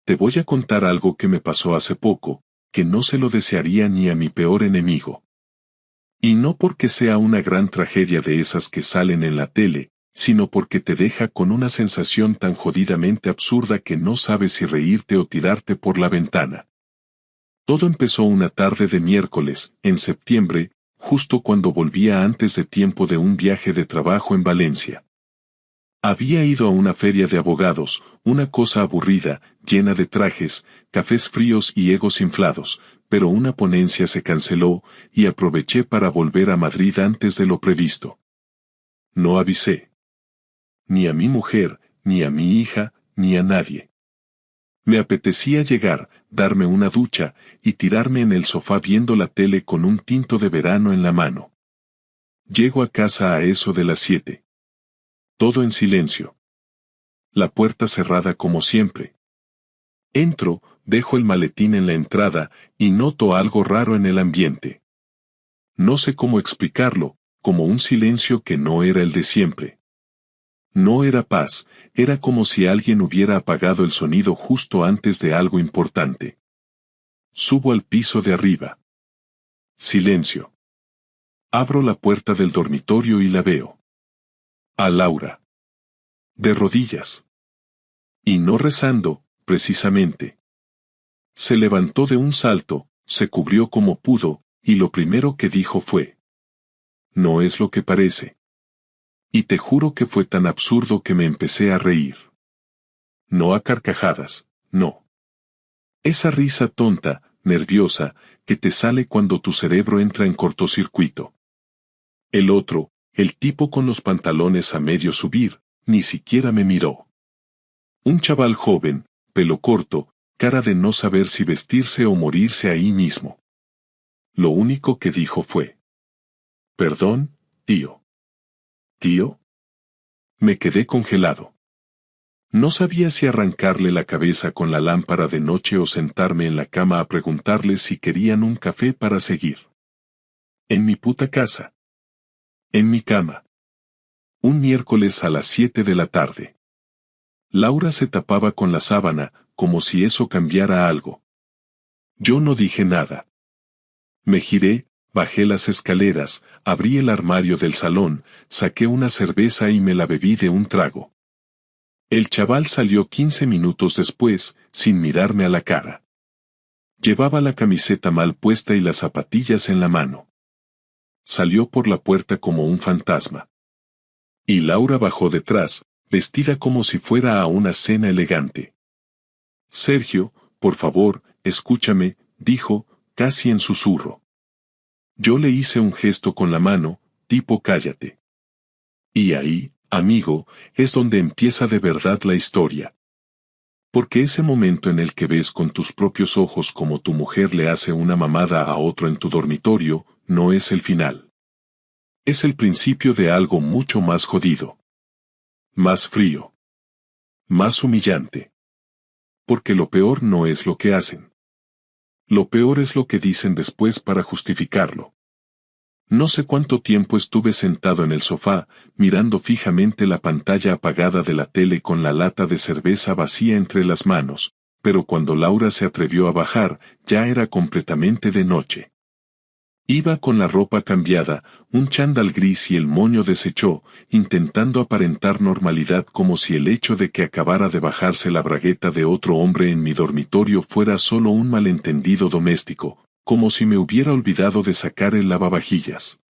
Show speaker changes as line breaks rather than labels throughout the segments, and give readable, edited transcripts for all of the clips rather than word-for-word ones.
te voy a contar algo que me pasó hace poco, que no se lo desearía ni a mi peor enemigo. Y no porque sea una gran tragedia de esas que salen en la tele, sino porque te deja con una sensación tan jodidamente absurda que no sabes si reírte o tirarte por la ventana. Todo empezó una tarde de miércoles, en septiembre, justo cuando volvía antes de tiempo de un viaje de trabajo en Valencia. Había ido a una feria de abogados, una cosa aburrida, llena de trajes, cafés fríos y egos inflados, pero una ponencia se canceló, y aproveché para volver a Madrid antes de lo previsto. No avisé. Ni a mi mujer, ni a mi hija, ni a nadie. Me apetecía llegar, darme una ducha, y tirarme en el sofá viendo la tele con un tinto de verano en la mano. Llego a casa a eso de las 7. Todo en silencio. La puerta cerrada como siempre. Entro, dejo el maletín en la entrada, y noto algo raro en el ambiente. No sé cómo explicarlo, como un silencio que no era el de siempre. No era paz, era como si alguien hubiera apagado el sonido justo antes de algo importante. Subo al piso de arriba. Silencio. Abro la puerta del dormitorio y la veo. A Laura. De rodillas. Y no rezando, precisamente. Se levantó de un salto, se cubrió como pudo, y lo primero que dijo fue: no es lo que parece. Y te juro que fue tan absurdo que me empecé a reír. No a carcajadas, no. Esa risa tonta, nerviosa, que te sale cuando tu cerebro entra en cortocircuito. El otro, el tipo con los pantalones a medio subir, ni siquiera me miró. Un chaval joven, pelo corto, cara de no saber si vestirse o morirse ahí mismo. Lo único que dijo fue: perdón, tío. ¿Tío? Me quedé congelado. No sabía si arrancarle la cabeza con la lámpara de noche o sentarme en la cama a preguntarles si querían un café para seguir. En mi puta casa. En mi cama. Un miércoles a las 7 de la tarde. Laura se tapaba con la sábana, como si eso cambiara algo. Yo no dije nada. Me giré, bajé las escaleras, abrí el armario del salón, saqué una cerveza y me la bebí de un trago. El chaval salió 15 minutos después, sin mirarme a la cara. Llevaba la camiseta mal puesta y las zapatillas en la mano. Salió por la puerta como un fantasma. Y Laura bajó detrás, vestida como si fuera a una cena elegante. Sergio, por favor, escúchame, dijo, casi en susurro. Yo le hice un gesto con la mano, tipo cállate. Y ahí, amigo, es donde empieza de verdad la historia. Porque ese momento en el que ves con tus propios ojos como tu mujer le hace una mamada a otro en tu dormitorio, no es el final. Es el principio de algo mucho más jodido. Más frío. Más humillante. Porque lo peor no es lo que hacen. Lo peor es lo que dicen después para justificarlo. No sé cuánto tiempo estuve sentado en el sofá, mirando fijamente la pantalla apagada de la tele con la lata de cerveza vacía entre las manos, pero cuando Laura se atrevió a bajar, ya era completamente de noche. Iba con la ropa cambiada, un chándal gris y el moño deshecho, intentando aparentar normalidad como si el hecho de que acabara de bajarse la bragueta de otro hombre en mi dormitorio fuera solo un malentendido doméstico, como si me hubiera olvidado de sacar el lavavajillas.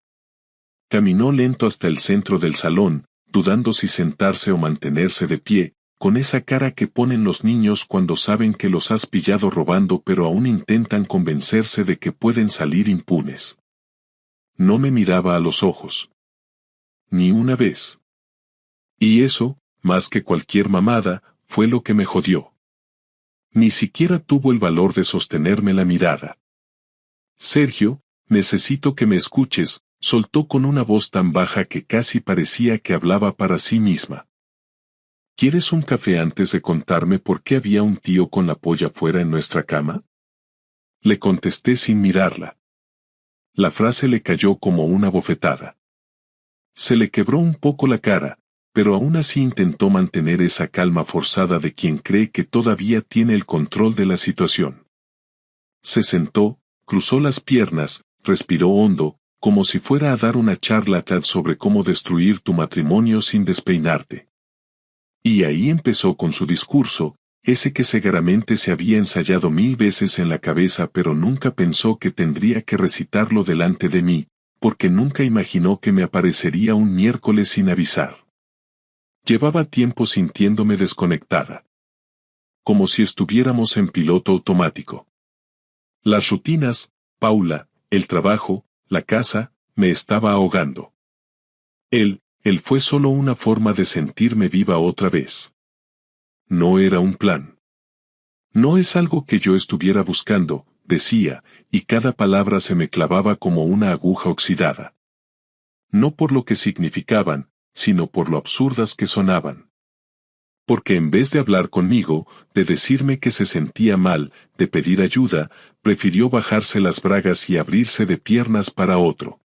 Caminó lento hasta el centro del salón, dudando si sentarse o mantenerse de pie, con esa cara que ponen los niños cuando saben que los has pillado robando pero aún intentan convencerse de que pueden salir impunes. No me miraba a los ojos. Ni una vez. Y eso, más que cualquier mamada, fue lo que me jodió. Ni siquiera tuvo el valor de sostenerme la mirada. Sergio, necesito que me escuches, soltó con una voz tan baja que casi parecía que hablaba para sí misma. ¿Quieres un café antes de contarme por qué había un tío con la polla fuera en nuestra cama? Le contesté sin mirarla. La frase le cayó como una bofetada. Se le quebró un poco la cara, pero aún así intentó mantener esa calma forzada de quien cree que todavía tiene el control de la situación. Se sentó, cruzó las piernas, respiró hondo, como si fuera a dar una charla TED sobre cómo destruir tu matrimonio sin despeinarte. Y ahí empezó con su discurso, ese que seguramente se había ensayado 1000 veces en la cabeza pero nunca pensó que tendría que recitarlo delante de mí, porque nunca imaginó que me aparecería un miércoles sin avisar. Llevaba tiempo sintiéndome desconectada. Como si estuviéramos en piloto automático. Las rutinas, Paula, el trabajo, la casa, me estaba ahogando. Él fue solo una forma de sentirme viva otra vez. No era un plan. No es algo que yo estuviera buscando, decía, y cada palabra se me clavaba como una aguja oxidada. No por lo que significaban, sino por lo absurdas que sonaban. Porque en vez de hablar conmigo, de decirme que se sentía mal, de pedir ayuda, prefirió bajarse las bragas y abrirse de piernas para otro.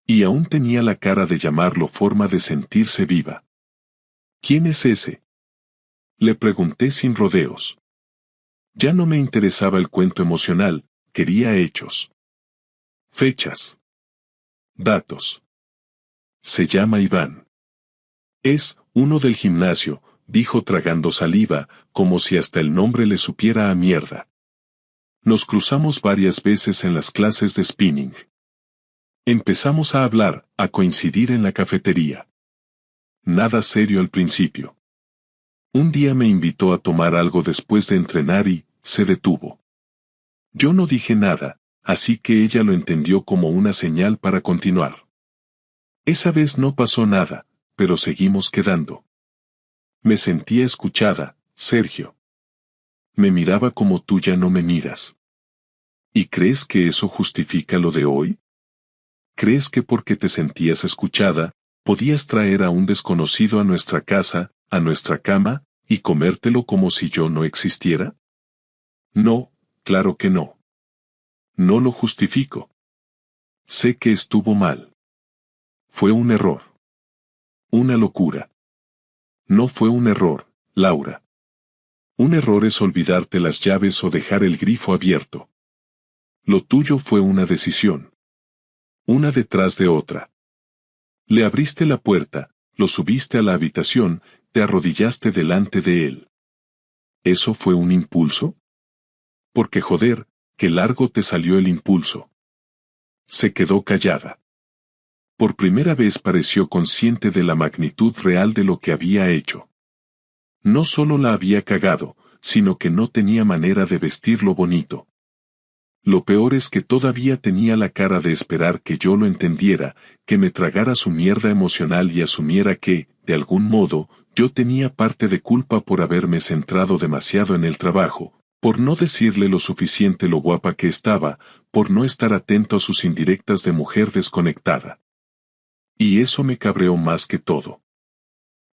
Y aún tenía la cara de llamarlo forma de sentirse viva. ¿Quién es ese? Le pregunté sin rodeos. Ya no me interesaba el cuento emocional, quería hechos. Fechas. Datos. Se llama Iván. Es uno del gimnasio, dijo tragando saliva, como si hasta el nombre le supiera a mierda. Nos cruzamos varias veces en las clases de spinning. Empezamos a hablar, a coincidir en la cafetería. Nada serio al principio. Un día me invitó a tomar algo después de entrenar y se detuvo. Yo no dije nada, así que ella lo entendió como una señal para continuar. Esa vez no pasó nada, pero seguimos quedando. Me sentía escuchada, Sergio. Me miraba como tú ya no me miras. ¿Y crees que eso justifica lo de hoy? ¿Crees que porque te sentías escuchada, podías traer a un desconocido a nuestra casa, a nuestra cama, y comértelo como si yo no existiera? No, claro que no. No lo justifico. Sé que estuvo mal. Fue un error. Una locura. No fue un error, Laura. Un error es olvidarte las llaves o dejar el grifo abierto. Lo tuyo fue una decisión. Una detrás de otra. Le abriste la puerta, lo subiste a la habitación, te arrodillaste delante de él. ¿Eso fue un impulso? Porque joder, qué largo te salió el impulso. Se quedó callada. Por primera vez pareció consciente de la magnitud real de lo que había hecho. No solo la había cagado, sino que no tenía manera de vestirlo bonito. Lo peor es que todavía tenía la cara de esperar que yo lo entendiera, que me tragara su mierda emocional y asumiera que, de algún modo, yo tenía parte de culpa por haberme centrado demasiado en el trabajo, por no decirle lo suficiente lo guapa que estaba, por no estar atento a sus indirectas de mujer desconectada. Y eso me cabreó más que todo.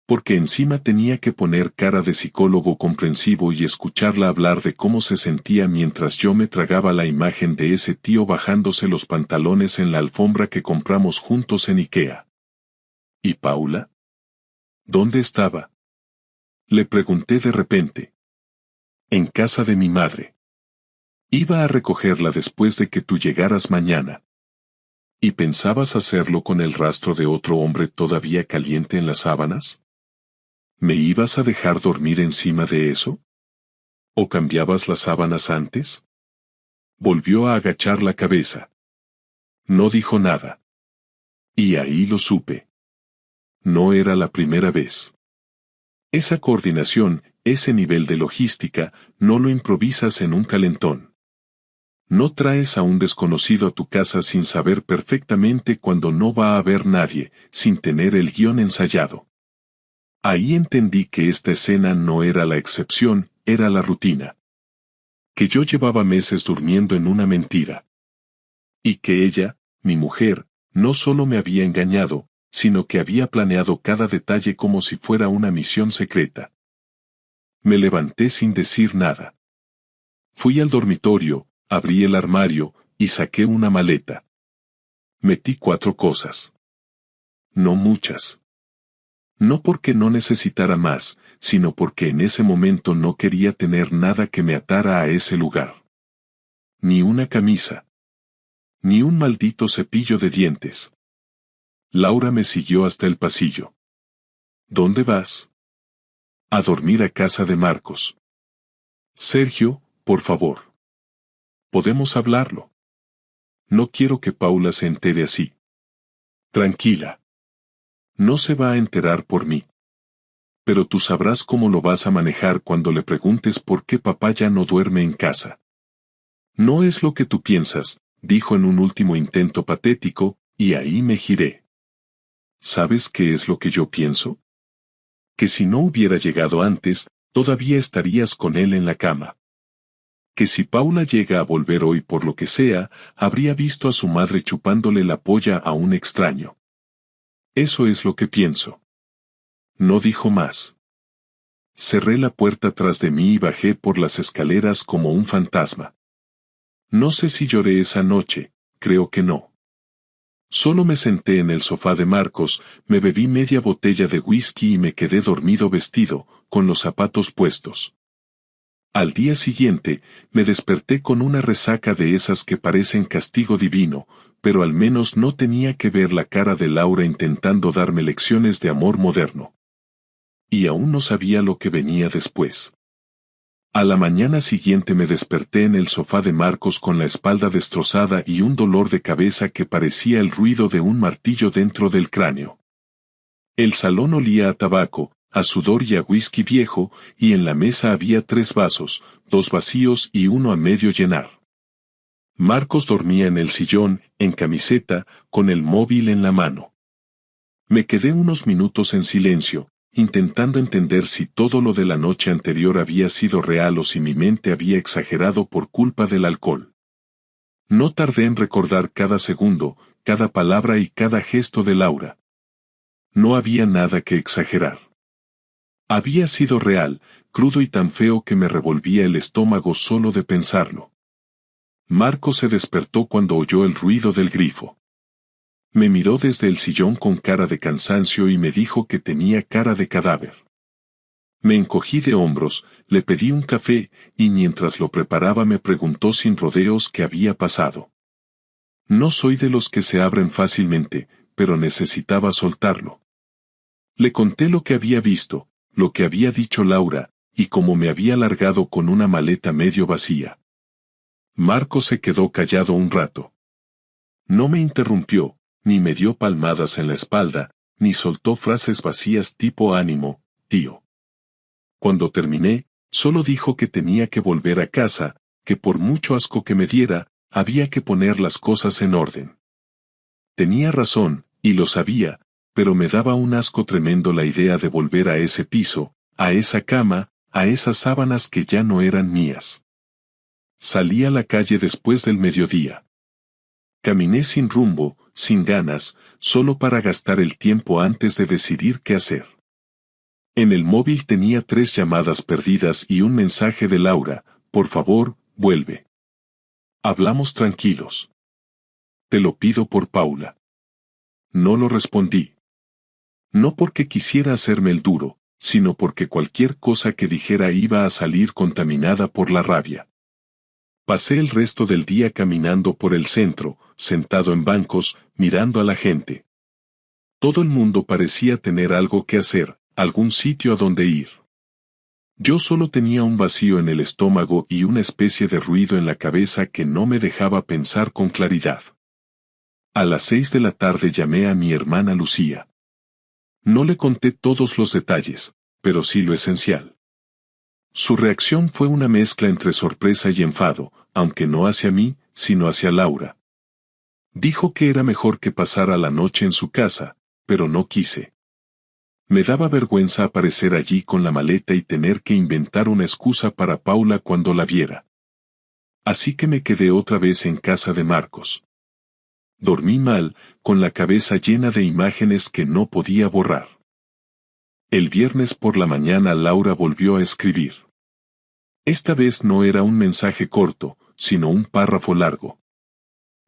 Porque encima tenía que poner cara de psicólogo comprensivo y escucharla hablar de cómo se sentía mientras yo me tragaba la imagen de ese tío bajándose los pantalones en la alfombra que compramos juntos en Ikea. ¿Y Paula? ¿Dónde estaba? Le pregunté de repente. En casa de mi madre. Iba a recogerla después de que tú llegaras mañana. ¿Y pensabas hacerlo con el rastro de otro hombre todavía caliente en las sábanas? ¿Me ibas a dejar dormir encima de eso? ¿O cambiabas las sábanas antes? Volvió a agachar la cabeza. No dijo nada. Y ahí lo supe. No era la primera vez. Esa coordinación, ese nivel de logística, no lo improvisas en un calentón. No traes a un desconocido a tu casa sin saber perfectamente cuándo no va a haber nadie, sin tener el guión ensayado. Ahí entendí que esta escena no era la excepción, era la rutina. Que yo llevaba meses durmiendo en una mentira. Y que ella, mi mujer, no solo me había engañado, sino que había planeado cada detalle como si fuera una misión secreta. Me levanté sin decir nada. Fui al dormitorio, abrí el armario, y saqué una maleta. Metí 4 cosas. No muchas. No porque no necesitara más, sino porque en ese momento no quería tener nada que me atara a ese lugar. Ni una camisa. Ni un maldito cepillo de dientes. Laura me siguió hasta el pasillo. ¿Dónde vas? A dormir a casa de Marcos. Sergio, por favor. Podemos hablarlo. No quiero que Paula se entere así. Tranquila. No se va a enterar por mí. Pero tú sabrás cómo lo vas a manejar cuando le preguntes por qué papá ya no duerme en casa. No es lo que tú piensas, dijo en un último intento patético, y ahí me giré. ¿Sabes qué es lo que yo pienso? Que si no hubiera llegado antes, todavía estarías con él en la cama. Que si Paula llega a volver hoy por lo que sea, habría visto a su madre chupándole la polla a un extraño. Eso es lo que pienso. No dijo más. Cerré la puerta tras de mí y bajé por las escaleras como un fantasma. No sé si lloré esa noche, creo que no. Solo me senté en el sofá de Marcos, me bebí media botella de whisky y me quedé dormido vestido, con los zapatos puestos. Al día siguiente, me desperté con una resaca de esas que parecen castigo divino, pero al menos no tenía que ver la cara de Laura intentando darme lecciones de amor moderno. Y aún no sabía lo que venía después. A la mañana siguiente me desperté en el sofá de Marcos con la espalda destrozada y un dolor de cabeza que parecía el ruido de un martillo dentro del cráneo. El salón olía a tabaco, a sudor y a whisky viejo, y en la mesa había 3 vasos, 2 vacíos y uno a medio llenar. Marcos dormía en el sillón, en camiseta, con el móvil en la mano. Me quedé unos minutos en silencio, intentando entender si todo lo de la noche anterior había sido real o si mi mente había exagerado por culpa del alcohol. No tardé en recordar cada segundo, cada palabra y cada gesto de Laura. No había nada que exagerar. Había sido real, crudo y tan feo que me revolvía el estómago solo de pensarlo. Marcos se despertó cuando oyó el ruido del grifo. Me miró desde el sillón con cara de cansancio y me dijo que tenía cara de cadáver. Me encogí de hombros, le pedí un café, y mientras lo preparaba me preguntó sin rodeos qué había pasado. No soy de los que se abren fácilmente, pero necesitaba soltarlo. Le conté lo que había visto, lo que había dicho Laura, y cómo me había largado con una maleta medio vacía. Marcos se quedó callado un rato. No me interrumpió, ni me dio palmadas en la espalda, ni soltó frases vacías tipo ánimo, tío. Cuando terminé, solo dijo que tenía que volver a casa, que por mucho asco que me diera, había que poner las cosas en orden. Tenía razón, y lo sabía, pero me daba un asco tremendo la idea de volver a ese piso, a esa cama, a esas sábanas que ya no eran mías. Salí a la calle después del mediodía. Caminé sin rumbo, sin ganas, solo para gastar el tiempo antes de decidir qué hacer. En el móvil tenía 3 llamadas perdidas y un mensaje de Laura: por favor, vuelve. Hablamos tranquilos. Te lo pido por Paula. No lo respondí. No porque quisiera hacerme el duro, sino porque cualquier cosa que dijera iba a salir contaminada por la rabia. Pasé el resto del día caminando por el centro, sentado en bancos, mirando a la gente. Todo el mundo parecía tener algo que hacer, algún sitio a donde ir. Yo solo tenía un vacío en el estómago y una especie de ruido en la cabeza que no me dejaba pensar con claridad. A las 6 de la tarde llamé a mi hermana Lucía. No le conté todos los detalles, pero sí lo esencial. Su reacción fue una mezcla entre sorpresa y enfado, aunque no hacia mí, sino hacia Laura. Dijo que era mejor que pasara la noche en su casa, pero no quise. Me daba vergüenza aparecer allí con la maleta y tener que inventar una excusa para Paula cuando la viera. Así que me quedé otra vez en casa de Marcos. Dormí mal, con la cabeza llena de imágenes que no podía borrar. El viernes por la mañana Laura volvió a escribir. Esta vez no era un mensaje corto, sino un párrafo largo.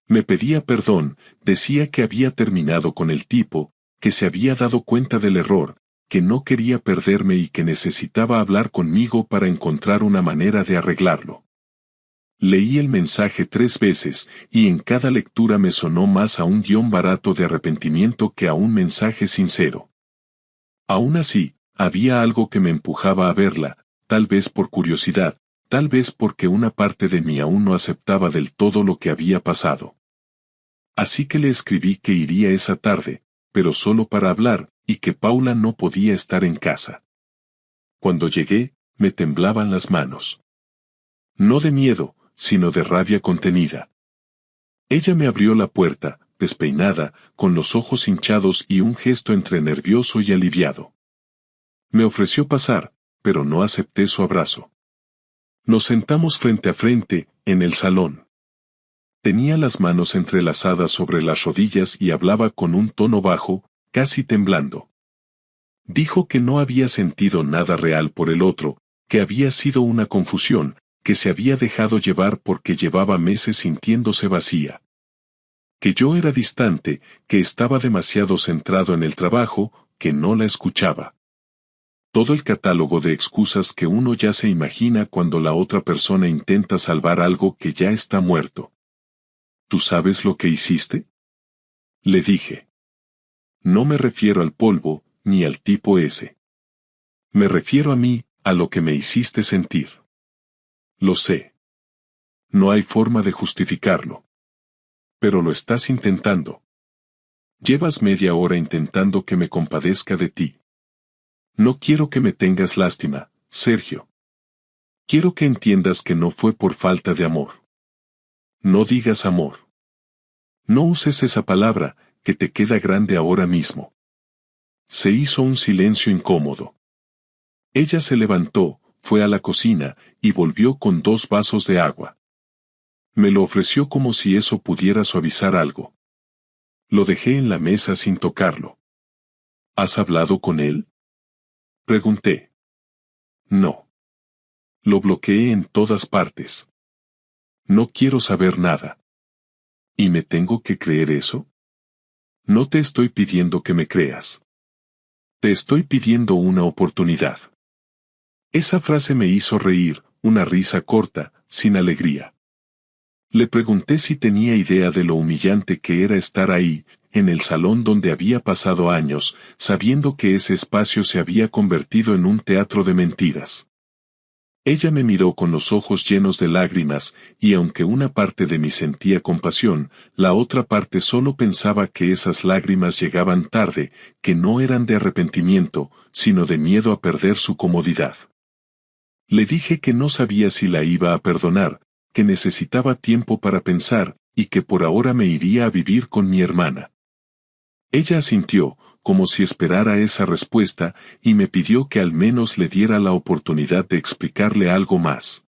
Me pedía perdón, decía que había terminado con el tipo, que se había dado cuenta del error, que no quería perderme y que necesitaba hablar conmigo para encontrar una manera de arreglarlo. Leí el mensaje 3 veces, y en cada lectura me sonó más a un guión barato de arrepentimiento que a un mensaje sincero. Aún así, había algo que me empujaba a verla, tal vez por curiosidad, tal vez porque una parte de mí aún no aceptaba del todo lo que había pasado. Así que le escribí que iría esa tarde, pero solo para hablar, y que Paula no podía estar en casa. Cuando llegué, me temblaban las manos. No de miedo, sino de rabia contenida. Ella me abrió la puerta, despeinada, con los ojos hinchados y un gesto entre nervioso y aliviado. Me ofreció pasar, pero no acepté su abrazo. Nos sentamos frente a frente, en el salón. Tenía las manos entrelazadas sobre las rodillas y hablaba con un tono bajo, casi temblando. Dijo que no había sentido nada real por el otro, que había sido una confusión, que se había dejado llevar porque llevaba meses sintiéndose vacía. Que yo era distante, que estaba demasiado centrado en el trabajo, que no la escuchaba. Todo el catálogo de excusas que uno ya se imagina cuando la otra persona intenta salvar algo que ya está muerto. ¿Tú sabes lo que hiciste?, le dije. No me refiero al polvo, ni al tipo ese. Me refiero a mí, a lo que me hiciste sentir. Lo sé. No hay forma de justificarlo. Pero lo estás intentando. Llevas media hora intentando que me compadezca de ti. No quiero que me tengas lástima, Sergio. Quiero que entiendas que no fue por falta de amor. No digas amor. No uses esa palabra, que te queda grande ahora mismo. Se hizo un silencio incómodo. Ella se levantó, fue a la cocina, y volvió con 2 vasos de agua. Me lo ofreció como si eso pudiera suavizar algo. Lo dejé en la mesa sin tocarlo. ¿Has hablado con él?, pregunté. No. Lo bloqueé en todas partes. No quiero saber nada. ¿Y me tengo que creer eso? No te estoy pidiendo que me creas. Te estoy pidiendo una oportunidad. Esa frase me hizo reír, una risa corta, sin alegría. Le pregunté si tenía idea de lo humillante que era estar ahí, en el salón donde había pasado años, sabiendo que ese espacio se había convertido en un teatro de mentiras. Ella me miró con los ojos llenos de lágrimas, y aunque una parte de mí sentía compasión, la otra parte solo pensaba que esas lágrimas llegaban tarde, que no eran de arrepentimiento, sino de miedo a perder su comodidad. Le dije que no sabía si la iba a perdonar, que necesitaba tiempo para pensar, y que por ahora me iría a vivir con mi hermana. Ella asintió, como si esperara esa respuesta, y me pidió que al menos le diera la oportunidad de explicarle algo más.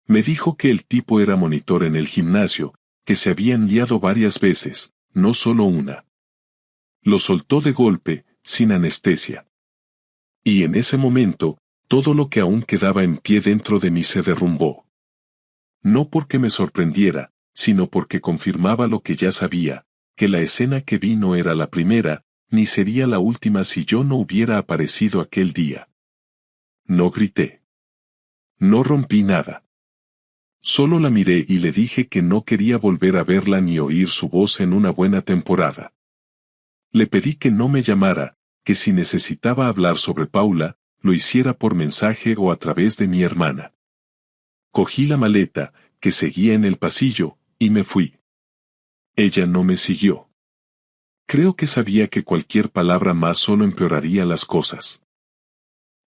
Me dijo que el tipo era monitor en el gimnasio, que se habían liado varias veces, no solo una. Lo soltó de golpe, sin anestesia. Y en ese momento, todo lo que aún quedaba en pie dentro de mí se derrumbó. No porque me sorprendiera, sino porque confirmaba lo que ya sabía, que la escena que vi no era la primera, ni sería la última si yo no hubiera aparecido aquel día. No grité. No rompí nada. Solo la miré y le dije que no quería volver a verla ni oír su voz en una buena temporada. Le pedí que no me llamara, que si necesitaba hablar sobre Paula, lo hiciera por mensaje o a través de mi hermana. Cogí la maleta, que seguía en el pasillo, y me fui. Ella no me siguió. Creo que sabía que cualquier palabra más solo empeoraría las cosas.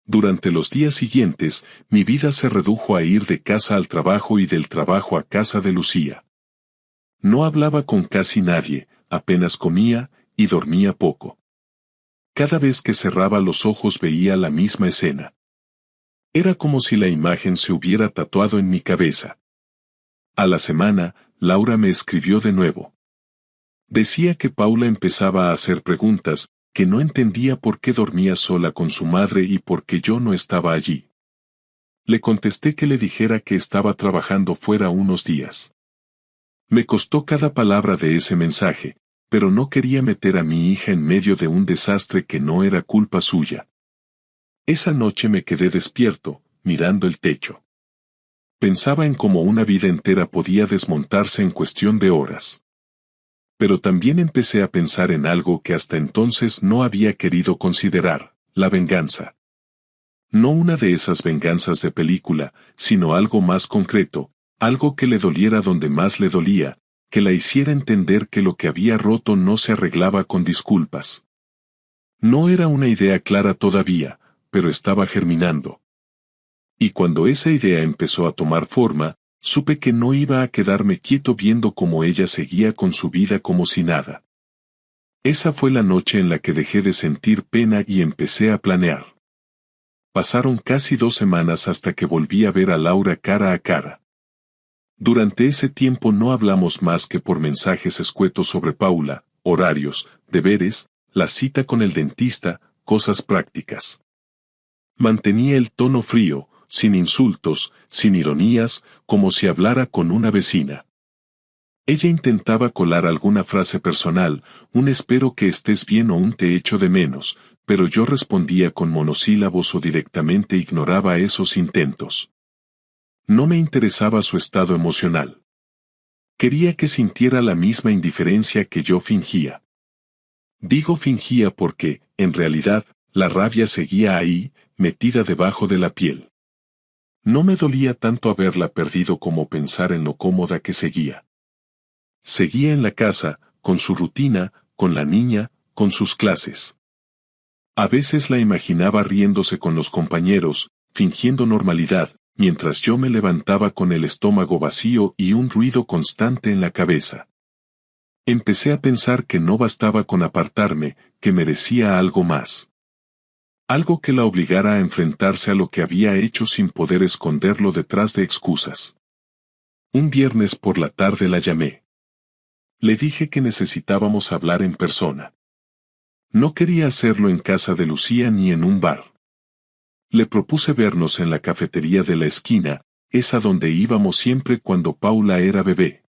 Durante los días siguientes, mi vida se redujo a ir de casa al trabajo y del trabajo a casa de Lucía. No hablaba con casi nadie, apenas comía, y dormía poco. Cada vez que cerraba los ojos veía la misma escena. Era como si la imagen se hubiera tatuado en mi cabeza. A la semana, Laura me escribió de nuevo. Decía que Paula empezaba a hacer preguntas, que no entendía por qué dormía sola con su madre y por qué yo no estaba allí. Le contesté que le dijera que estaba trabajando fuera unos días. Me costó cada palabra de ese mensaje, pero no quería meter a mi hija en medio de un desastre que no era culpa suya. Esa noche me quedé despierto, mirando el techo. Pensaba en cómo una vida entera podía desmontarse en cuestión de horas. Pero también empecé a pensar en algo que hasta entonces no había querido considerar, la venganza. No una de esas venganzas de película, sino algo más concreto, algo que le doliera donde más le dolía, que la hiciera entender que lo que había roto no se arreglaba con disculpas. No era una idea clara todavía, pero estaba germinando. Y cuando esa idea empezó a tomar forma, supe que no iba a quedarme quieto viendo cómo ella seguía con su vida como si nada. Esa fue la noche en la que dejé de sentir pena y empecé a planear. Pasaron casi 2 semanas hasta que volví a ver a Laura cara a cara. Durante ese tiempo no hablamos más que por mensajes escuetos sobre Paula, horarios, deberes, la cita con el dentista, cosas prácticas. Mantenía el tono frío, sin insultos, sin ironías, como si hablara con una vecina. Ella intentaba colar alguna frase personal, un espero que estés bien o un te echo de menos, pero yo respondía con monosílabos o directamente ignoraba esos intentos. No me interesaba su estado emocional. Quería que sintiera la misma indiferencia que yo fingía. Digo fingía porque, en realidad, la rabia seguía ahí, metida debajo de la piel. No me dolía tanto haberla perdido como pensar en lo cómoda que seguía. Seguía en la casa, con su rutina, con la niña, con sus clases. A veces la imaginaba riéndose con los compañeros, fingiendo normalidad, mientras yo me levantaba con el estómago vacío y un ruido constante en la cabeza. Empecé a pensar que no bastaba con apartarme, que merecía algo más. Algo que la obligara a enfrentarse a lo que había hecho sin poder esconderlo detrás de excusas. Un viernes por la tarde la llamé. Le dije que necesitábamos hablar en persona. No quería hacerlo en casa de Lucía ni en un bar. Le propuse vernos en la cafetería de la esquina, esa donde íbamos siempre cuando Paula era bebé.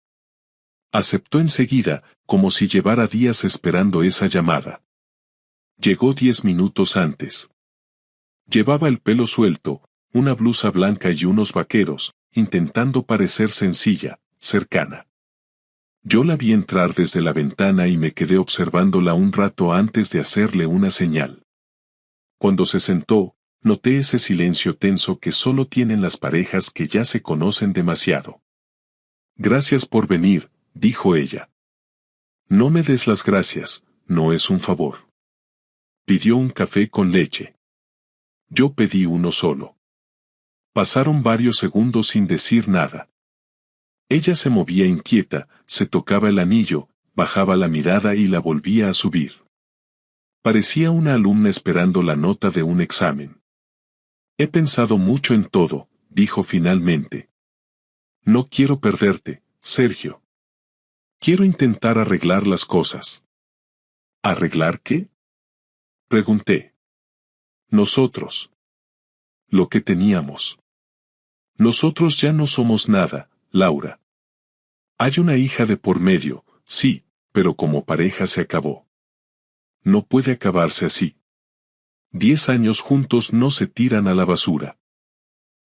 Aceptó enseguida, como si llevara días esperando esa llamada. Llegó 10 minutos antes. Llevaba el pelo suelto, una blusa blanca y unos vaqueros, intentando parecer sencilla, cercana. Yo la vi entrar desde la ventana y me quedé observándola un rato antes de hacerle una señal. Cuando se sentó, noté ese silencio tenso que solo tienen las parejas que ya se conocen demasiado. Gracias por venir, dijo ella. No me des las gracias, no es un favor. Pidió un café con leche. Yo pedí uno solo. Pasaron varios segundos sin decir nada. Ella se movía inquieta, se tocaba el anillo, bajaba la mirada y la volvía a subir. Parecía una alumna esperando la nota de un examen. He pensado mucho en todo, dijo finalmente. No quiero perderte, Sergio. Quiero intentar arreglar las cosas. ¿Arreglar qué? Pregunté. Nosotros. Lo que teníamos. Nosotros ya no somos nada, Laura. Hay una hija de por medio, sí, pero como pareja se acabó. No puede acabarse así. 10 años juntos no se tiran a la basura.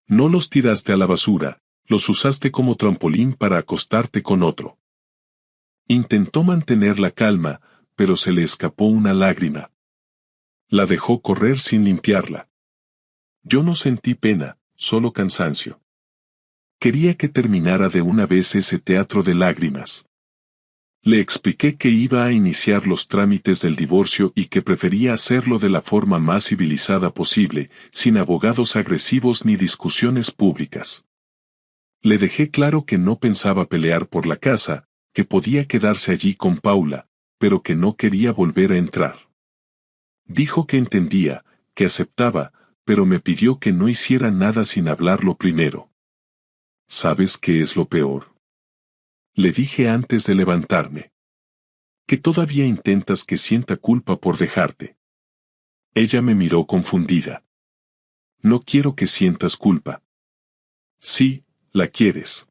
No los tiraste a la basura, los usaste como trampolín para acostarte con otro. Intentó mantener la calma, pero se le escapó una lágrima. La dejó correr sin limpiarla. Yo no sentí pena, solo cansancio. Quería que terminara de una vez ese teatro de lágrimas. Le expliqué que iba a iniciar los trámites del divorcio y que prefería hacerlo de la forma más civilizada posible, sin abogados agresivos ni discusiones públicas. Le dejé claro que no pensaba pelear por la casa, que podía quedarse allí con Paula, pero que no quería volver a entrar. Dijo que entendía, que aceptaba, pero me pidió que no hiciera nada sin hablarlo primero. ¿Sabes qué es lo peor? Le dije antes de levantarme. Que todavía intentas que sienta culpa por dejarte. Ella me miró confundida. No quiero que sientas culpa. Sí, la quieres.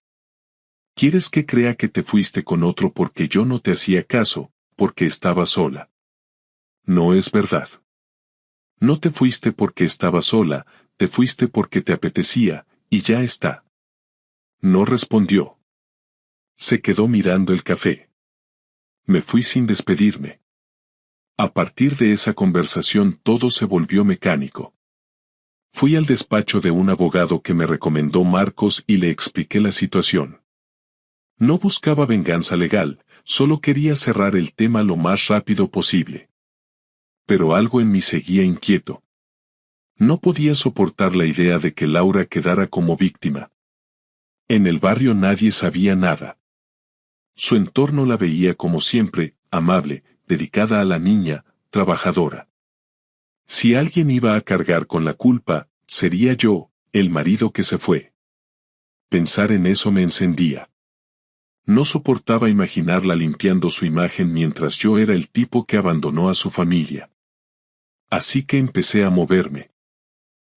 Quieres que crea que te fuiste con otro porque yo no te hacía caso, porque estaba sola. No es verdad. No te fuiste porque estaba sola, te fuiste porque te apetecía, y ya está. No respondió. Se quedó mirando el café. Me fui sin despedirme. A partir de esa conversación todo se volvió mecánico. Fui al despacho de un abogado que me recomendó Marcos y le expliqué la situación. No buscaba venganza legal, solo quería cerrar el tema lo más rápido posible. Pero algo en mí seguía inquieto. No podía soportar la idea de que Laura quedara como víctima. En el barrio nadie sabía nada. Su entorno la veía como siempre, amable, dedicada a la niña, trabajadora. Si alguien iba a cargar con la culpa, sería yo, el marido que se fue. Pensar en eso me encendía. No soportaba imaginarla limpiando su imagen mientras yo era el tipo que abandonó a su familia. Así que empecé a moverme.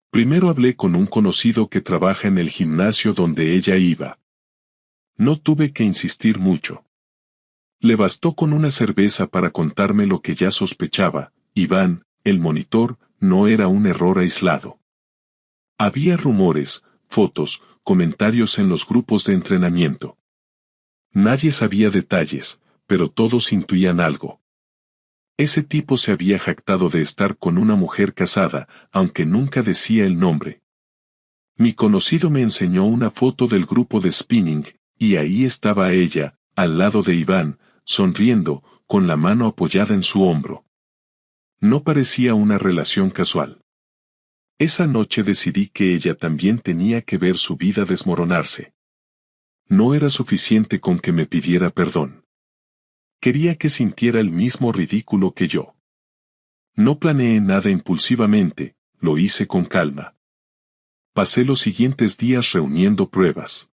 Primero hablé con un conocido que trabaja en el gimnasio donde ella iba. No tuve que insistir mucho. Le bastó con una cerveza para contarme lo que ya sospechaba: Iván, el monitor, no era un error aislado. Había rumores, fotos, comentarios en los grupos de entrenamiento. Nadie sabía detalles, pero todos intuían algo. Ese tipo se había jactado de estar con una mujer casada, aunque nunca decía el nombre. Mi conocido me enseñó una foto del grupo de spinning, y ahí estaba ella, al lado de Iván, sonriendo, con la mano apoyada en su hombro. No parecía una relación casual. Esa noche decidí que ella también tenía que ver su vida desmoronarse. No era suficiente con que me pidiera perdón. Quería que sintiera el mismo ridículo que yo. No planeé nada impulsivamente, lo hice con calma. Pasé los siguientes días reuniendo pruebas.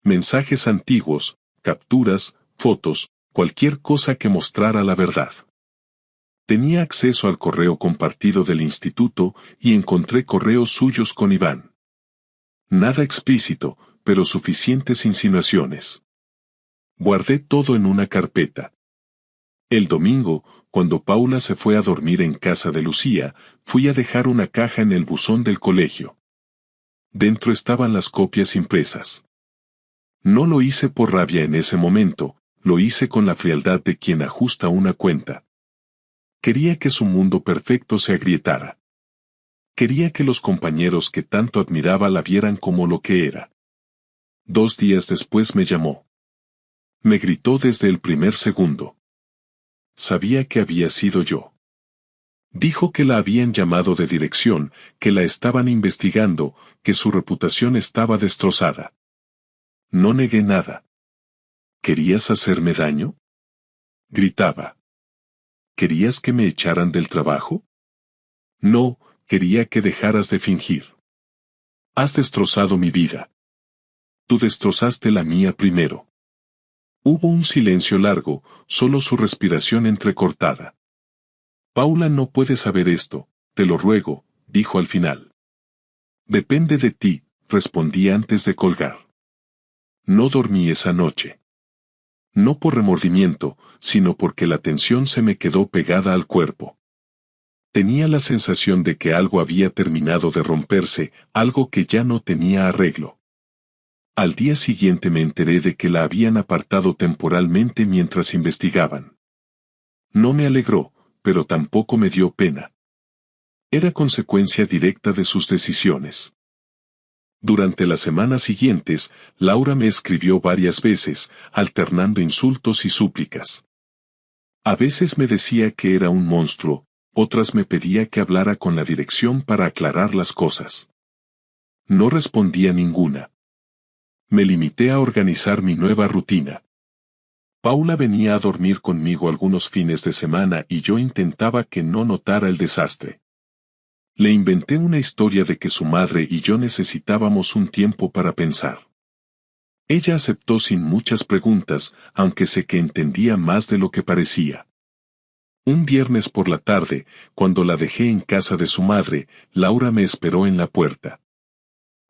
Mensajes antiguos, capturas, fotos, cualquier cosa que mostrara la verdad. Tenía acceso al correo compartido del instituto y encontré correos suyos con Iván. Nada explícito, pero suficientes insinuaciones. Guardé todo en una carpeta. El domingo, cuando Paula se fue a dormir en casa de Lucía, fui a dejar una caja en el buzón del colegio. Dentro estaban las copias impresas. No lo hice por rabia en ese momento, lo hice con la frialdad de quien ajusta una cuenta. Quería que su mundo perfecto se agrietara. Quería que los compañeros que tanto admiraba la vieran como lo que era. 2 días después me llamó. Me gritó desde el primer segundo. Sabía que había sido yo. Dijo que la habían llamado de dirección, que la estaban investigando, que su reputación estaba destrozada. No negué nada. ¿Querías hacerme daño?, gritaba. ¿Querías que me echaran del trabajo? No, quería que dejaras de fingir. Has destrozado mi vida. Tú destrozaste la mía primero. Hubo un silencio largo, solo su respiración entrecortada. Paula no puede saber esto, te lo ruego, dijo al final. Depende de ti, respondí antes de colgar. No dormí esa noche. No por remordimiento, sino porque la tensión se me quedó pegada al cuerpo. Tenía la sensación de que algo había terminado de romperse, algo que ya no tenía arreglo. Al día siguiente me enteré de que la habían apartado temporalmente mientras investigaban. No me alegró, pero tampoco me dio pena. Era consecuencia directa de sus decisiones. Durante las semanas siguientes, Laura me escribió varias veces, alternando insultos y súplicas. A veces me decía que era un monstruo, otras me pedía que hablara con la dirección para aclarar las cosas. No respondía ninguna. Me limité a organizar mi nueva rutina. Paula venía a dormir conmigo algunos fines de semana y yo intentaba que no notara el desastre. Le inventé una historia de que su madre y yo necesitábamos un tiempo para pensar. Ella aceptó sin muchas preguntas, aunque sé que entendía más de lo que parecía. Un viernes por la tarde, cuando la dejé en casa de su madre, Laura me esperó en la puerta.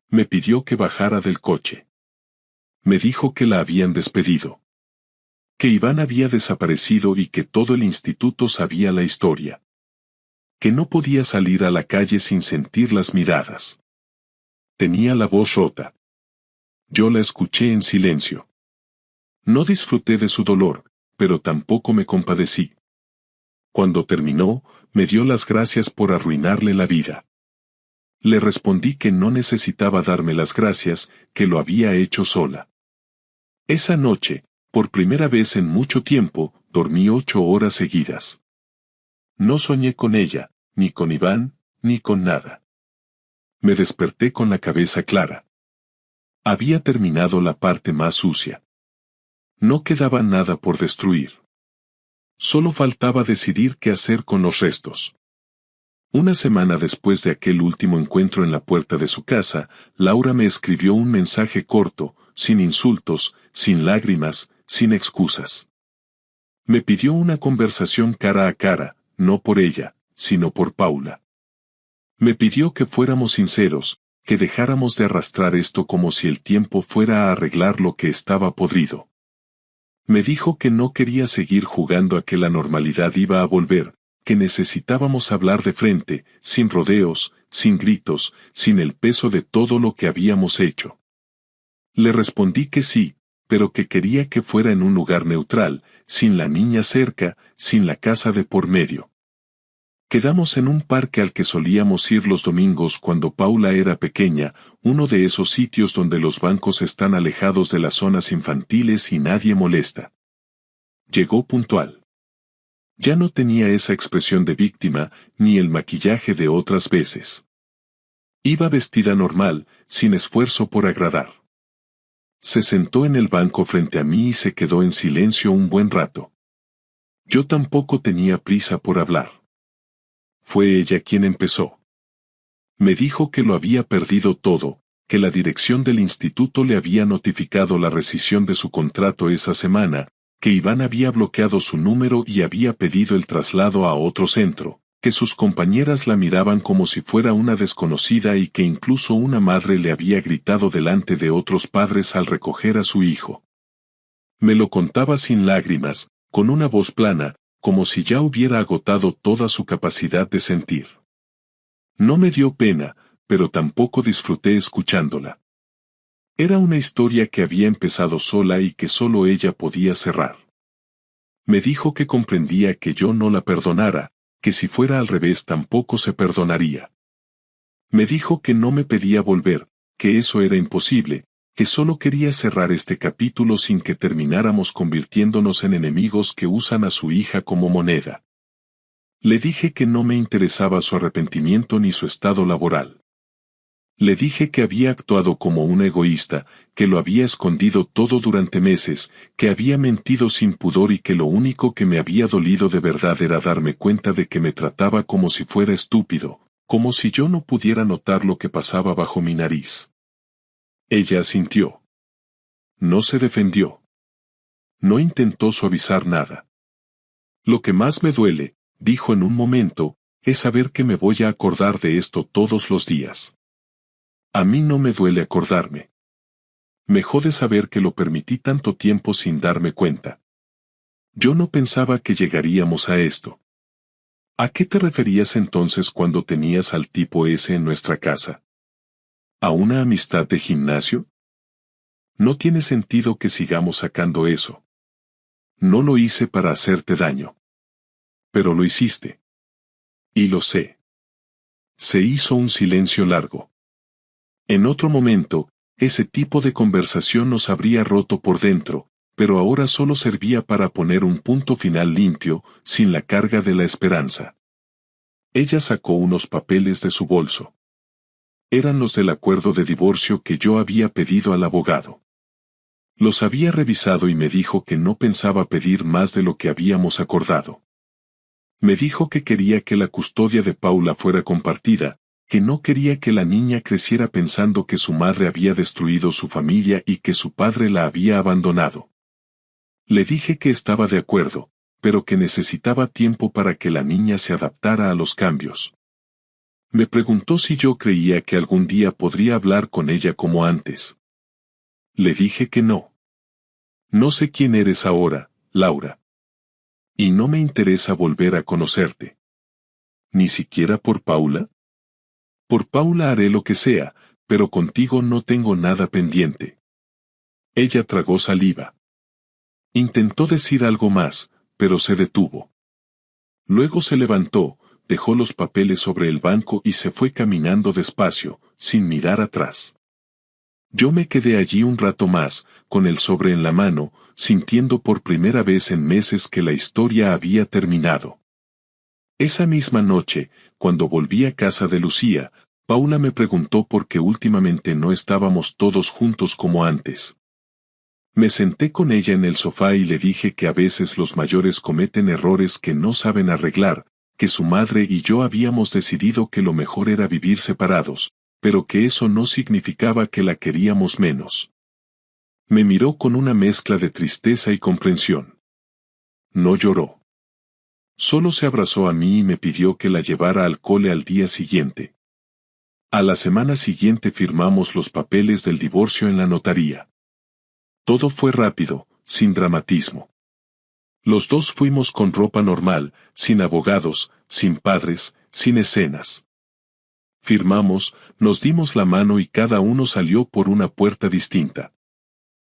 Me pidió que bajara del coche. Me dijo que la habían despedido. Que Iván había desaparecido y que todo el instituto sabía la historia. Que no podía salir a la calle sin sentir las miradas. Tenía la voz rota. Yo la escuché en silencio. No disfruté de su dolor, pero tampoco me compadecí. Cuando terminó, me dio las gracias por arruinarle la vida. Le respondí que no necesitaba darme las gracias, que lo había hecho sola. Esa noche, por primera vez en mucho tiempo, dormí 8 horas seguidas. No soñé con ella, ni con Iván, ni con nada. Me desperté con la cabeza clara. Había terminado la parte más sucia. No quedaba nada por destruir. Solo faltaba decidir qué hacer con los restos. Una semana después de aquel último encuentro en la puerta de su casa, Laura me escribió un mensaje corto, sin insultos, sin lágrimas, sin excusas. Me pidió una conversación cara a cara, no por ella, sino por Paula. Me pidió que fuéramos sinceros, que dejáramos de arrastrar esto como si el tiempo fuera a arreglar lo que estaba podrido. Me dijo que no quería seguir jugando a que la normalidad iba a volver, que necesitábamos hablar de frente, sin rodeos, sin gritos, sin el peso de todo lo que habíamos hecho. Le respondí que sí, pero que quería que fuera en un lugar neutral, sin la niña cerca, sin la casa de por medio. Quedamos en un parque al que solíamos ir los domingos cuando Paula era pequeña, uno de esos sitios donde los bancos están alejados de las zonas infantiles y nadie molesta. Llegó puntual. Ya no tenía esa expresión de víctima, ni el maquillaje de otras veces. Iba vestida normal, sin esfuerzo por agradar. Se sentó en el banco frente a mí y se quedó en silencio un buen rato. Yo tampoco tenía prisa por hablar. Fue ella quien empezó. Me dijo que lo había perdido todo, que la dirección del instituto le había notificado la rescisión de su contrato esa semana, que Iván había bloqueado su número y había pedido el traslado a otro centro, que sus compañeras la miraban como si fuera una desconocida y que incluso una madre le había gritado delante de otros padres al recoger a su hijo. Me lo contaba sin lágrimas, con una voz plana, como si ya hubiera agotado toda su capacidad de sentir. No me dio pena, pero tampoco disfruté escuchándola. Era una historia que había empezado sola y que solo ella podía cerrar. Me dijo que comprendía que yo no la perdonara, que si fuera al revés tampoco se perdonaría. Me dijo que no me pedía volver, que eso era imposible, que solo quería cerrar este capítulo sin que termináramos convirtiéndonos en enemigos que usan a su hija como moneda. Le dije que no me interesaba su arrepentimiento ni su estado laboral. Le dije que había actuado como un egoísta, que lo había escondido todo durante meses, que había mentido sin pudor y que lo único que me había dolido de verdad era darme cuenta de que me trataba como si fuera estúpido, como si yo no pudiera notar lo que pasaba bajo mi nariz. Ella asintió. No se defendió. No intentó suavizar nada. Lo que más me duele, dijo en un momento, es saber que me voy a acordar de esto todos los días. A mí no me duele acordarme. Me jode saber que lo permití tanto tiempo sin darme cuenta. Yo no pensaba que llegaríamos a esto. ¿A qué te referías entonces cuando tenías al tipo ese en nuestra casa? ¿A una amistad de gimnasio? No tiene sentido que sigamos sacando eso. No lo hice para hacerte daño. Pero lo hiciste. Y lo sé. Se hizo un silencio largo. En otro momento, ese tipo de conversación nos habría roto por dentro, pero ahora solo servía para poner un punto final limpio, sin la carga de la esperanza. Ella sacó unos papeles de su bolso. Eran los del acuerdo de divorcio que yo había pedido al abogado. Los había revisado y me dijo que no pensaba pedir más de lo que habíamos acordado. Me dijo que quería que la custodia de Paula fuera compartida, que no quería que la niña creciera pensando que su madre había destruido su familia y que su padre la había abandonado. Le dije que estaba de acuerdo, pero que necesitaba tiempo para que la niña se adaptara a los cambios. Me preguntó si yo creía que algún día podría hablar con ella como antes. Le dije que no. No sé quién eres ahora, Laura. Y no me interesa volver a conocerte. ¿Ni siquiera por Paula? Por Paula haré lo que sea, pero contigo no tengo nada pendiente. Ella tragó saliva. Intentó decir algo más, pero se detuvo. Luego se levantó, dejó los papeles sobre el banco y se fue caminando despacio, sin mirar atrás. Yo me quedé allí un rato más, con el sobre en la mano, sintiendo por primera vez en meses que la historia había terminado. Esa misma noche, cuando volví a casa de Lucía, Paula me preguntó por qué últimamente no estábamos todos juntos como antes. Me senté con ella en el sofá y le dije que a veces los mayores cometen errores que no saben arreglar, que su madre y yo habíamos decidido que lo mejor era vivir separados, pero que eso no significaba que la queríamos menos. Me miró con una mezcla de tristeza y comprensión. No lloró. Solo se abrazó a mí y me pidió que la llevara al cole al día siguiente. A la semana siguiente firmamos los papeles del divorcio en la notaría. Todo fue rápido, sin dramatismo. Los dos fuimos con ropa normal, sin abogados, sin padres, sin escenas. Firmamos, nos dimos la mano y cada uno salió por una puerta distinta.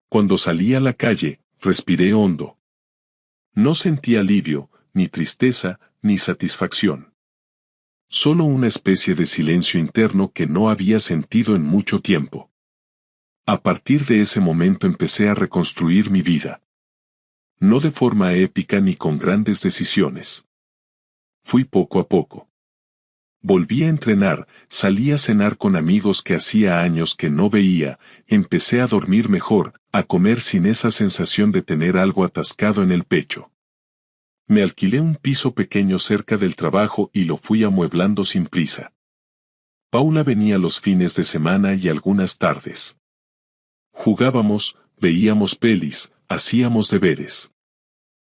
Cuando salí a la calle, respiré hondo. No sentí alivio, ni tristeza, ni satisfacción. Solo una especie de silencio interno que no había sentido en mucho tiempo. A partir de ese momento empecé a reconstruir mi vida. No de forma épica ni con grandes decisiones. Fui poco a poco. Volví a entrenar, salí a cenar con amigos que hacía años que no veía, empecé a dormir mejor, a comer sin esa sensación de tener algo atascado en el pecho. Me alquilé un piso pequeño cerca del trabajo y lo fui amueblando sin prisa. Paula venía los fines de semana y algunas tardes. Jugábamos, veíamos pelis, hacíamos deberes.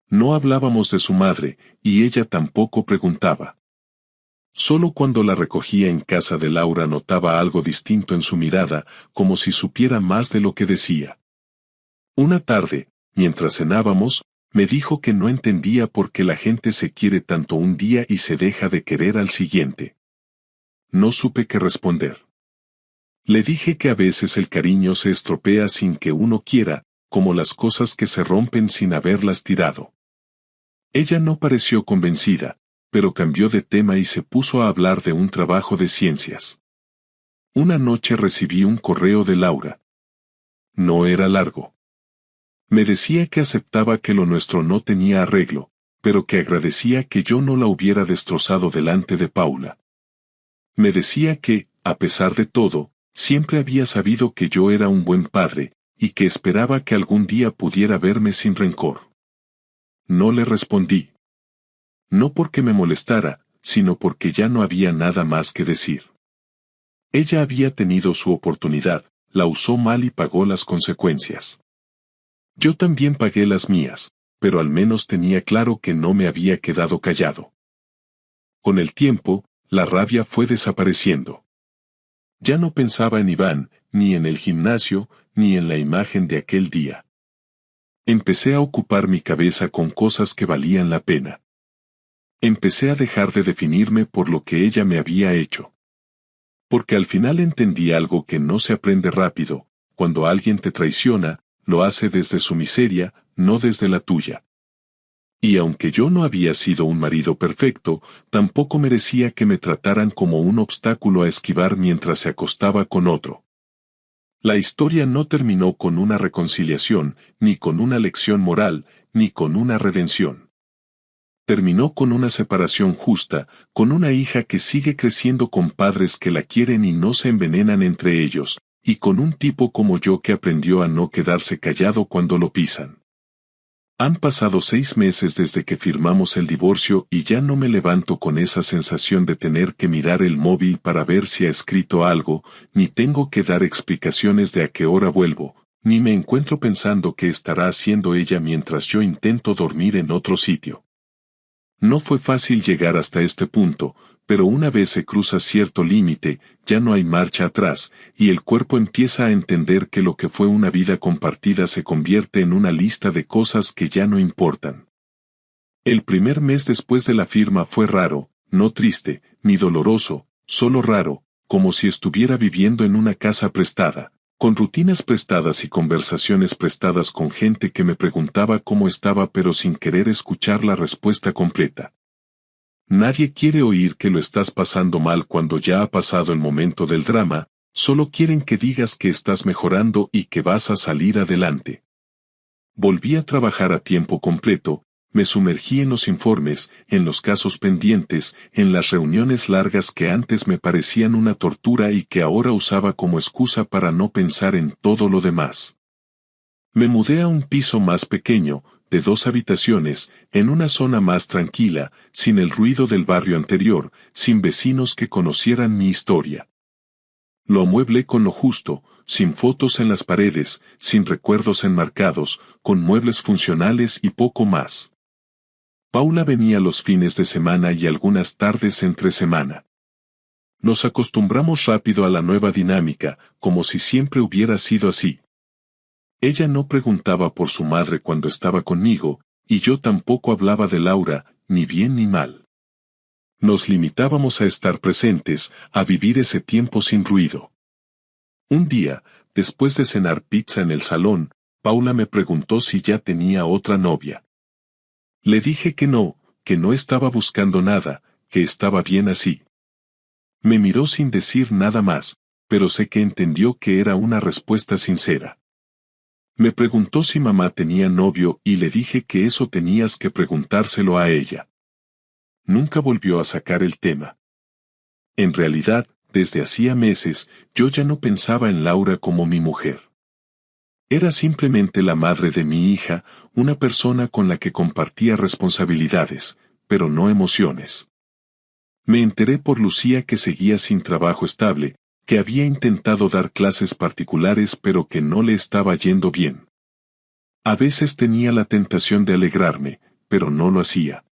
No hablábamos de su madre, y ella tampoco preguntaba. Solo cuando la recogía en casa de Laura notaba algo distinto en su mirada, como si supiera más de lo que decía. Una tarde, mientras cenábamos, me dijo que no entendía por qué la gente se quiere tanto un día y se deja de querer al siguiente. No supe qué responder. Le dije que a veces el cariño se estropea sin que uno quiera, como las cosas que se rompen sin haberlas tirado. Ella no pareció convencida, pero cambió de tema y se puso a hablar de un trabajo de ciencias. Una noche recibí un correo de Laura. No era largo. Me decía que aceptaba que lo nuestro no tenía arreglo, pero que agradecía que yo no la hubiera destrozado delante de Paula. Me decía que, a pesar de todo, siempre había sabido que yo era un buen padre, y que esperaba que algún día pudiera verme sin rencor. No le respondí. No porque me molestara, sino porque ya no había nada más que decir. Ella había tenido su oportunidad, la usó mal y pagó las consecuencias. Yo también pagué las mías, pero al menos tenía claro que no me había quedado callado. Con el tiempo, la rabia fue desapareciendo. Ya no pensaba en Iván, ni en el gimnasio, ni en la imagen de aquel día. Empecé a ocupar mi cabeza con cosas que valían la pena. Empecé a dejar de definirme por lo que ella me había hecho. Porque al final entendí algo que no se aprende rápido: cuando alguien te traiciona, lo hace desde su miseria, no desde la tuya. Y aunque yo no había sido un marido perfecto, tampoco merecía que me trataran como un obstáculo a esquivar mientras se acostaba con otro. La historia no terminó con una reconciliación, ni con una lección moral, ni con una redención. Terminó con una separación justa, con una hija que sigue creciendo con padres que la quieren y no se envenenan entre ellos, y con un tipo como yo que aprendió a no quedarse callado cuando lo pisan. Han pasado 6 meses desde que firmamos el divorcio y ya no me levanto con esa sensación de tener que mirar el móvil para ver si ha escrito algo, ni tengo que dar explicaciones de a qué hora vuelvo, ni me encuentro pensando qué estará haciendo ella mientras yo intento dormir en otro sitio. No fue fácil llegar hasta este punto, pero una vez se cruza cierto límite, ya no hay marcha atrás, y el cuerpo empieza a entender que lo que fue una vida compartida se convierte en una lista de cosas que ya no importan. El primer mes después de la firma fue raro, no triste, ni doloroso, solo raro, como si estuviera viviendo en una casa prestada, con rutinas prestadas y conversaciones prestadas con gente que me preguntaba cómo estaba pero sin querer escuchar la respuesta completa. Nadie quiere oír que lo estás pasando mal cuando ya ha pasado el momento del drama, solo quieren que digas que estás mejorando y que vas a salir adelante. Volví a trabajar a tiempo completo, me sumergí en los informes, en los casos pendientes, en las reuniones largas que antes me parecían una tortura y que ahora usaba como excusa para no pensar en todo lo demás. Me mudé a un piso más pequeño, de 2 habitaciones, en una zona más tranquila, sin el ruido del barrio anterior, sin vecinos que conocieran mi historia. Lo amueblé con lo justo, sin fotos en las paredes, sin recuerdos enmarcados, con muebles funcionales y poco más. Paula venía los fines de semana y algunas tardes entre semana. Nos acostumbramos rápido a la nueva dinámica, como si siempre hubiera sido así. Ella no preguntaba por su madre cuando estaba conmigo, y yo tampoco hablaba de Laura, ni bien ni mal. Nos limitábamos a estar presentes, a vivir ese tiempo sin ruido. Un día, después de cenar pizza en el salón, Paula me preguntó si ya tenía otra novia. Le dije que no estaba buscando nada, que estaba bien así. Me miró sin decir nada más, pero sé que entendió que era una respuesta sincera. Me preguntó si mamá tenía novio y le dije que eso tenías que preguntárselo a ella. Nunca volvió a sacar el tema. En realidad, desde hacía meses, yo ya no pensaba en Laura como mi mujer. Era simplemente la madre de mi hija, una persona con la que compartía responsabilidades, pero no emociones. Me enteré por Lucía que seguía sin trabajo estable, que había intentado dar clases particulares pero que no le estaba yendo bien. A veces tenía la tentación de alegrarme, pero no lo hacía.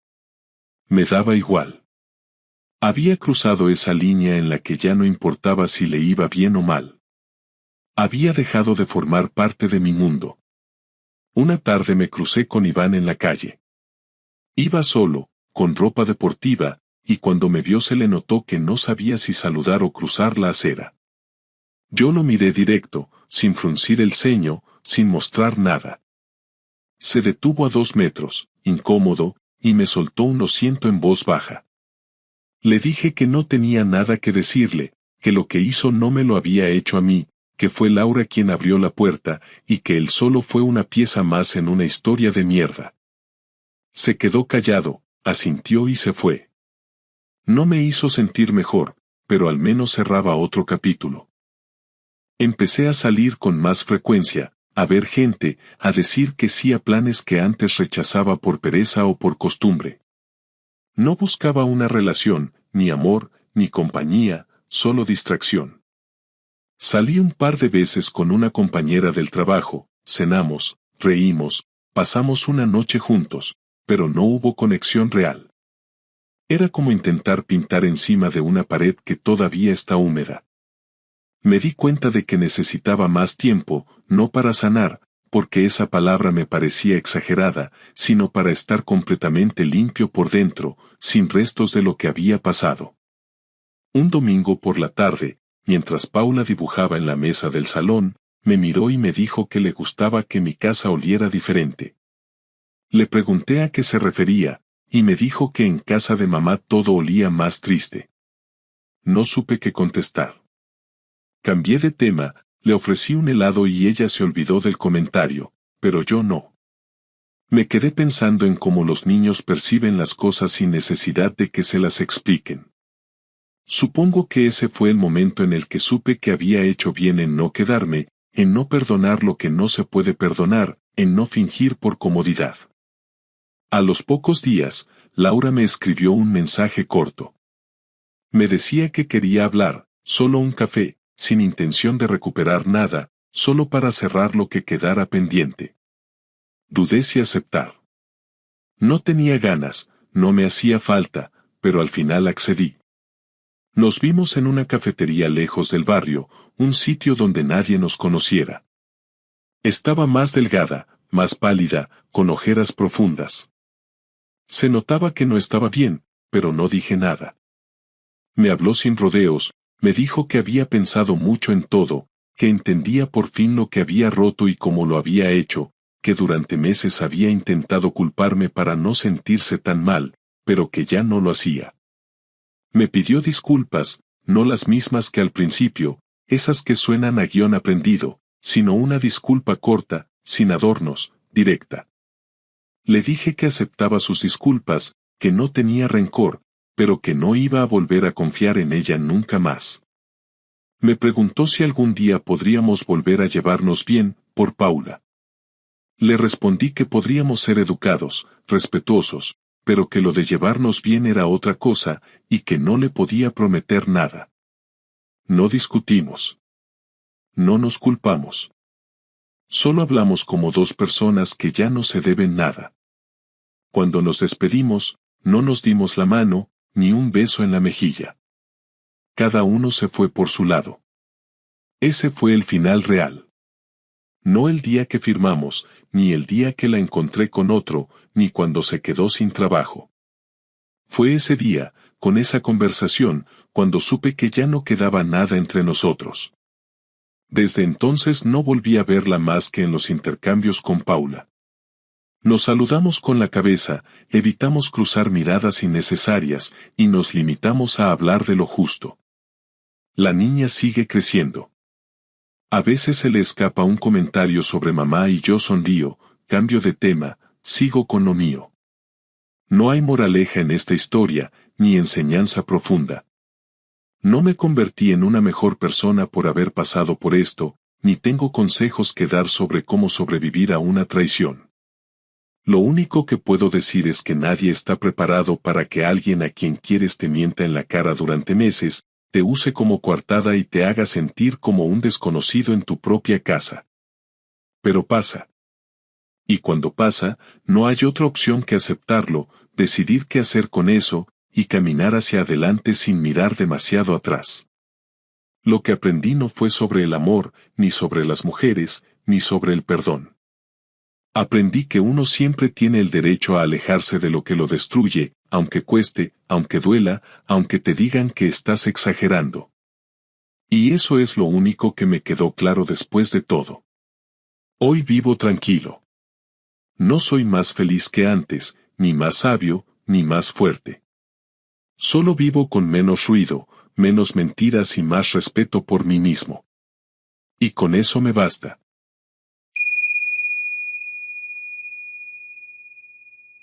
Me daba igual. Había cruzado esa línea en la que ya no importaba si le iba bien o mal. Había dejado de formar parte de mi mundo. Una tarde me crucé con Iván en la calle. Iba solo, con ropa deportiva, y cuando me vio se le notó que no sabía si saludar o cruzar la acera. Yo lo miré directo, sin fruncir el ceño, sin mostrar nada. Se detuvo a 2 metros, incómodo, y me soltó un lo siento en voz baja. Le dije que no tenía nada que decirle, que lo que hizo no me lo había hecho a mí, que fue Laura quien abrió la puerta, y que él solo fue una pieza más en una historia de mierda. Se quedó callado, asintió y se fue. No me hizo sentir mejor, pero al menos cerraba otro capítulo. Empecé a salir con más frecuencia, a ver gente, a decir que sí a planes que antes rechazaba por pereza o por costumbre. No buscaba una relación, ni amor, ni compañía, solo distracción. Salí un par de veces con una compañera del trabajo, cenamos, reímos, pasamos una noche juntos, pero no hubo conexión real. Era como intentar pintar encima de una pared que todavía está húmeda. Me di cuenta de que necesitaba más tiempo, no para sanar, porque esa palabra me parecía exagerada, sino para estar completamente limpio por dentro, sin restos de lo que había pasado. Un domingo por la tarde, mientras Paula dibujaba en la mesa del salón, me miró y me dijo que le gustaba que mi casa oliera diferente. Le pregunté a qué se refería, y me dijo que en casa de mamá todo olía más triste. No supe qué contestar. Cambié de tema, le ofrecí un helado y ella se olvidó del comentario, pero yo no. Me quedé pensando en cómo los niños perciben las cosas sin necesidad de que se las expliquen. Supongo que ese fue el momento en el que supe que había hecho bien en no quedarme, en no perdonar lo que no se puede perdonar, en no fingir por comodidad. A los pocos días, Laura me escribió un mensaje corto. Me decía que quería hablar, solo un café, sin intención de recuperar nada, solo para cerrar lo que quedara pendiente. Dudé si aceptar. No tenía ganas, no me hacía falta, pero al final accedí. Nos vimos en una cafetería lejos del barrio, un sitio donde nadie nos conociera. Estaba más delgada, más pálida, con ojeras profundas. Se notaba que no estaba bien, pero no dije nada. Me habló sin rodeos, me dijo que había pensado mucho en todo, que entendía por fin lo que había roto y cómo lo había hecho, que durante meses había intentado culparme para no sentirse tan mal, pero que ya no lo hacía. Me pidió disculpas, no las mismas que al principio, esas que suenan a guión aprendido, sino una disculpa corta, sin adornos, directa. Le dije que aceptaba sus disculpas, que no tenía rencor, pero que no iba a volver a confiar en ella nunca más. Me preguntó si algún día podríamos volver a llevarnos bien, por Paula. Le respondí que podríamos ser educados, respetuosos, pero que lo de llevarnos bien era otra cosa, y que no le podía prometer nada. No discutimos. No nos culpamos. Solo hablamos como dos personas que ya no se deben nada. Cuando nos despedimos, no nos dimos la mano, ni un beso en la mejilla. Cada uno se fue por su lado. Ese fue el final real. No el día que firmamos, ni el día que la encontré con otro, ni cuando se quedó sin trabajo. Fue ese día, con esa conversación, cuando supe que ya no quedaba nada entre nosotros. Desde entonces no volví a verla más que en los intercambios con Paula. Nos saludamos con la cabeza, evitamos cruzar miradas innecesarias, y nos limitamos a hablar de lo justo. La niña sigue creciendo. A veces se le escapa un comentario sobre mamá y yo sonrío, cambio de tema, sigo con lo mío. No hay moraleja en esta historia, ni enseñanza profunda. No me convertí en una mejor persona por haber pasado por esto, ni tengo consejos que dar sobre cómo sobrevivir a una traición. Lo único que puedo decir es que nadie está preparado para que alguien a quien quieres te mienta en la cara durante meses, te use como coartada y te haga sentir como un desconocido en tu propia casa. Pero pasa. Y cuando pasa, no hay otra opción que aceptarlo, decidir qué hacer con eso, y caminar hacia adelante sin mirar demasiado atrás. Lo que aprendí no fue sobre el amor, ni sobre las mujeres, ni sobre el perdón. Aprendí que uno siempre tiene el derecho a alejarse de lo que lo destruye, aunque cueste, aunque duela, aunque te digan que estás exagerando. Y eso es lo único que me quedó claro después de todo. Hoy vivo tranquilo. No soy más feliz que antes, ni más sabio, ni más fuerte. Solo vivo con menos ruido, menos mentiras y más respeto por mí mismo. Y con eso me basta.